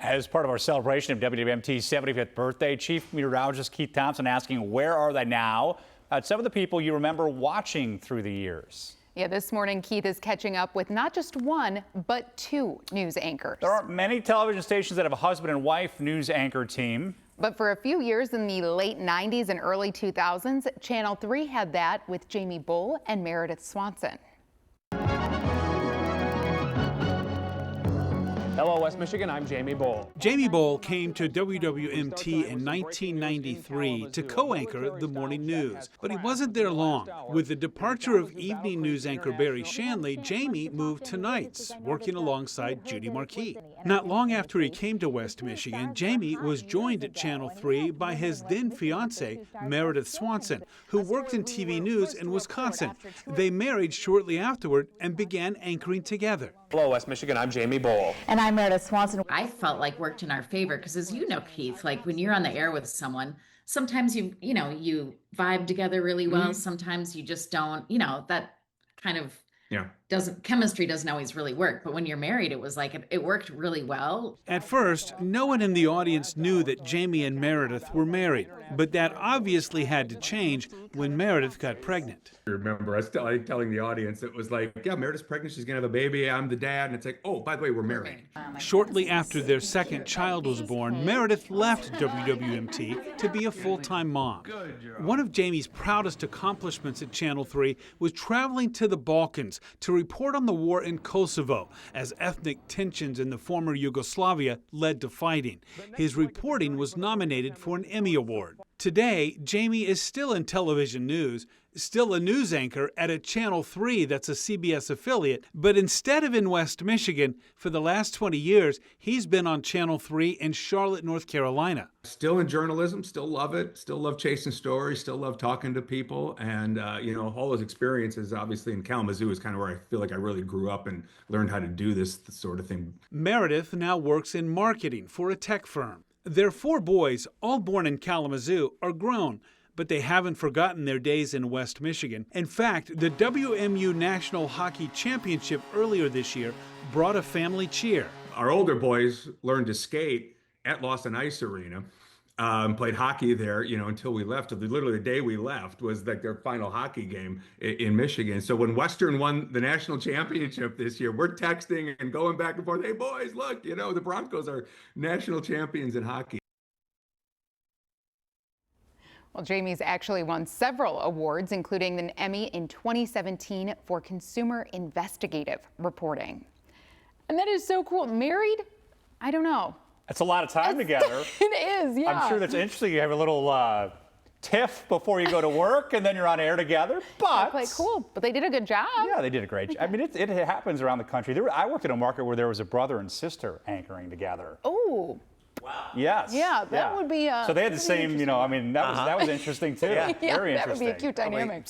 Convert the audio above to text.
As part of our celebration of WWMT's 75th birthday, Chief Meteorologist Keith Thompson asking, where are they now? Some of the people you remember watching through the years. Yeah, this morning, Keith is catching up with not just one, but two news anchors. There aren't many television stations that have a husband and wife news anchor team. But for a few years in the late 90s and early 2000s, Channel 3 had that with Judy Boll and Meredith Swanson. Hello, West Michigan. I'm Judy Boll. Judy Boll came to WWMT in 1993 to co-anchor the morning news, but he wasn't there long. With the departure of evening news anchor Barry Shanley, Judy moved to nights, working alongside Judy Markee. Not long after he came to West Michigan, Judy was joined at Channel 3 by his then-fiancée, Meredith Swanson, who worked in TV news in Wisconsin. They married shortly afterward and began anchoring together. Hello, West Michigan. I'm Judy Boll. And I'm Meredith Swanson. I felt like worked in our favor because, as you know, Keith, like when you're on the air with someone, sometimes you vibe together really well. Sometimes you just don't, that kind of chemistry doesn't always really work. But when you're married, it was like it worked really well. At first, no one in the audience knew that Judy and Meredith were married, but that obviously had to change when Meredith got pregnant. I remember us telling the audience, it was like, yeah, Meredith's pregnant, she's gonna have a baby, I'm the dad, and it's like, oh, by the way, we're married. Shortly after their second child was born, Meredith left WWMT to be a full-time mom. One of Judy's proudest accomplishments at Channel 3 was traveling to the Balkans to report on the war in Kosovo as ethnic tensions in the former Yugoslavia led to fighting. His reporting was nominated for an Emmy Award. Today, Judy is still in television news, still a news anchor at a Channel 3 that's a CBS affiliate, but instead of in West Michigan, for the last 20 years, he's been on Channel 3 in Charlotte, North Carolina. Still in journalism, still love it, still love chasing stories, still love talking to people, and all those experiences, obviously in Kalamazoo is kind of where I feel like I really grew up and learned how to do this sort of thing. Meredith now works in marketing for a tech firm. Their 4 boys, all born in Kalamazoo, are grown, but they haven't forgotten their days in West Michigan. In fact, the WMU National Hockey Championship earlier this year brought a family cheer. Our older boys learned to skate at Lawson Ice Arena, played hockey there, until we left. Literally the day we left was like their final hockey game in Michigan. So when Western won the national championship this year, we're texting and going back and forth, hey boys, look, the Broncos are national champions in hockey. Well, Judy's actually won several awards, including an Emmy in 2017 for consumer investigative reporting. And that is so cool. Married? I don't know. That's a lot of time together. It is, yeah. I'm sure that's interesting. You have a little tiff before you go to work, and then you're on air together. But quite cool. But they did a good job. Yeah, they did a great job. I mean, it happens around the country. I worked in a market where there was a brother and sister anchoring together. Oh. Wow. Yes. Yeah, that would be. So they had the same, that was interesting too. Yeah, Very interesting. That would be a cute dynamic.